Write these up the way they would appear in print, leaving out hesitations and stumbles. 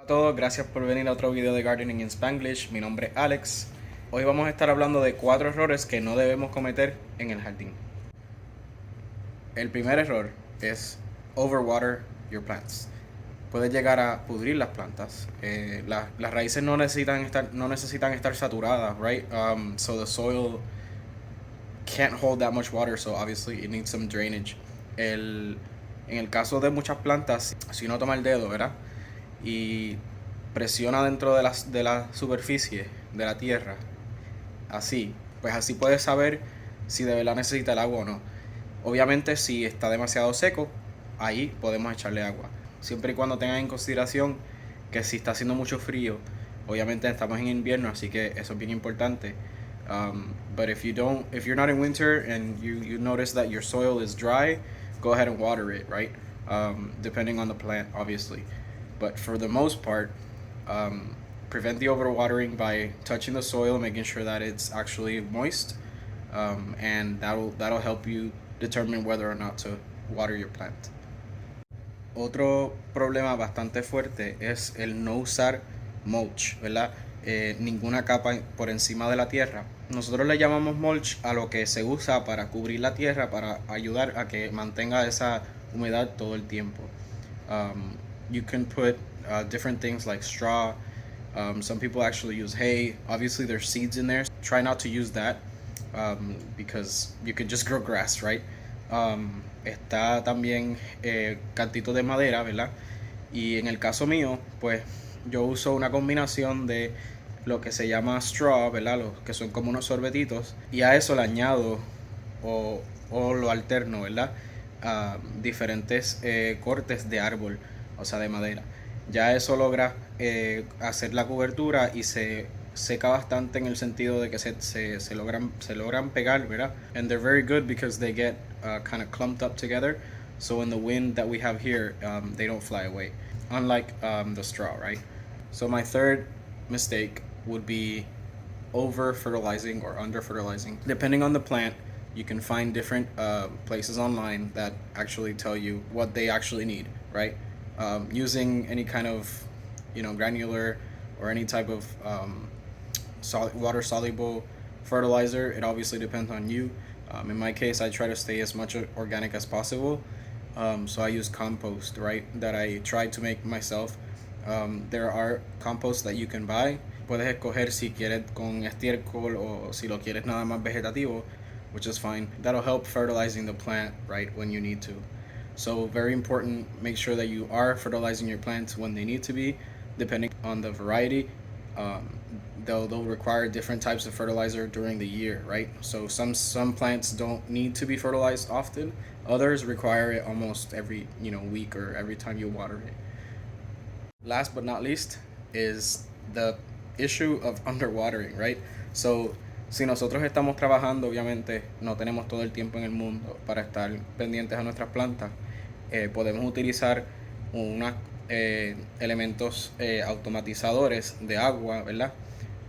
Todos, gracias por venir a otro video de Gardening en Spanglish. Mi nombre es Alex. Hoy vamos a estar hablando de 4 errores que no debemos cometer en el jardín. El primer error es overwater your plants. Puedes llegar a pudrir las plantas. Las raíces no necesitan estar saturadas, right? So the soil can't hold that much water, so obviously it needs some drainage. En el caso de muchas plantas, si uno toma el dedo, ¿verdad? Y presiona dentro de la superficie de la tierra, así, pues así puedes saber si de verdad necesita el agua o no. Obviamente si está demasiado seco, ahí podemos echarle agua. Siempre y cuando tengan en consideración que si está haciendo mucho frío, obviamente estamos en invierno, así que eso es bien importante. But if you're not in winter and you notice that your soil is dry, go ahead and water it, right? Depending on the plant, obviously. But for the most part, prevent the overwatering by touching the soil, making sure that it's actually moist, and that'll help you determine whether or not to water your plant. Otro problema bastante fuerte es el no usar mulch, ¿verdad? Ninguna capa por encima de la tierra. Nosotros le llamamos mulch a lo que se usa para cubrir la tierra, para ayudar a que mantenga esa humedad todo el tiempo. You can put different things like straw. Some people actually use hay. Obviously there's seeds in there. Try not to use that because you could just grow grass, right? Está también cantito de madera, ¿verdad? Y en el caso mío, pues yo uso una combinación de lo que se llama straw, ¿verdad? Los que son como unos sorbetitos. Y a eso le añado o lo alterno, ¿verdad? Diferentes cortes de árbol, o sea, de madera. Ya eso logra hacer la cobertura y se seca bastante en el sentido de que se logran pegar, ¿verdad? And they're very good because they get kind of clumped up together. So in the wind that we have here, they don't fly away. Unlike the straw, right? So my third mistake would be over fertilizing or under fertilizing. Depending on the plant, you can find different places online that actually tell you what they actually need, right? Using any kind of, granular or any type of water soluble fertilizer, it obviously depends on you. In my case, I try to stay as much organic as possible. So I use compost, right, that I try to make myself. There are composts that you can buy. Puedes escoger si quieres con estiércol o si lo quieres nada más vegetativo, which is fine. That'll help fertilizing the plant, right, when you need to. So very important, make sure that you are fertilizing your plants when they need to be, depending on the variety. They'll require different types of fertilizer during the year, right? So some plants don't need to be fertilized often. Others require it almost every week or every time you water it. Last but not least is the issue of underwatering, right? So si nosotros estamos trabajando, obviamente no tenemos todo el tiempo en el mundo para estar pendientes a nuestras plantas. Podemos utilizar unos elementos automatizadores de agua, ¿verdad?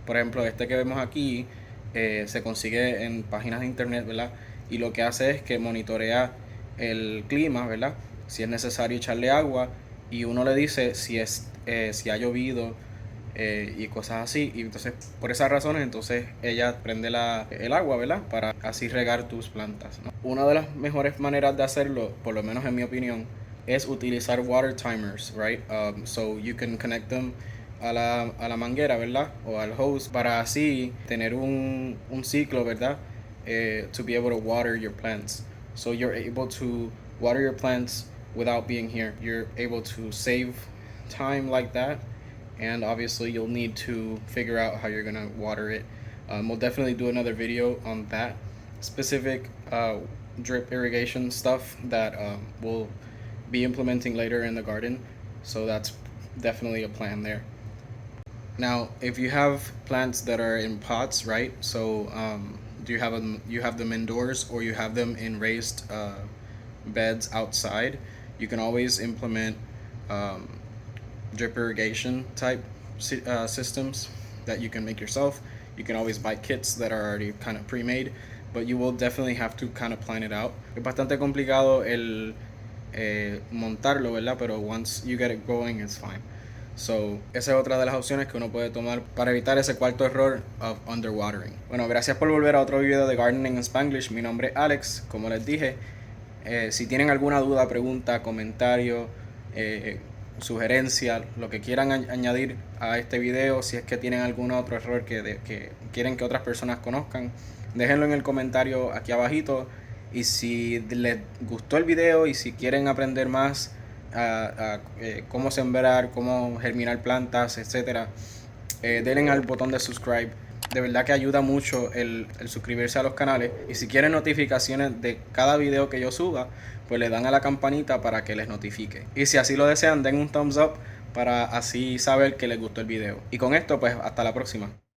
Por ejemplo, este que vemos aquí se consigue en páginas de internet, ¿verdad? Y lo que hace es que monitorea el clima, ¿verdad? Si es necesario echarle agua y uno le dice si ha llovido y cosas así. Y entonces, por esas razones, entonces ella prende el agua, ¿verdad? Para así regar tus plantas, ¿no? Una de las mejores maneras de hacerlo, por lo menos en mi opinión, es utilizar water timers, right? So you can connect them a la manguera, ¿verdad? O al hose para así tener un ciclo, ¿verdad? To be able to water your plants. So you're able to water your plants without being here. You're able to save time like that. And obviously you'll need to figure out how you're gonna water it. We'll definitely do another video on that specific drip irrigation stuff that we'll be implementing later in the garden. So that's definitely a plan there. Now, if you have plants that are in pots, right? So do you have them indoors or you have them in raised beds outside? You can always implement drip irrigation type systems that you can make yourself. You can always buy kits that are already kind of pre-made, but you will definitely have to kind of plan it out. Es bastante complicado el montarlo, ¿verdad? Pero once you get it going, it's fine. So, esa es otra de las opciones que uno puede tomar para evitar ese cuarto error of underwatering. Bueno, gracias por volver a otro video de Gardening en Spanglish. Mi nombre es Alex, como les dije. Si tienen alguna duda, pregunta, comentario, sugerencia, lo que quieran añadir a este video, si es que tienen algún otro error que quieren que otras personas conozcan, déjenlo en el comentario aquí abajito. Y si les gustó el video y si quieren aprender más a cómo sembrar, cómo germinar plantas, etcétera, denle al botón de subscribe. De verdad que ayuda mucho el suscribirse a los canales. Y si quieren notificaciones de cada video que yo suba, pues le dan a la campanita para que les notifique. Y si así lo desean, den un thumbs up para así saber que les gustó el video. Y con esto, pues hasta la próxima.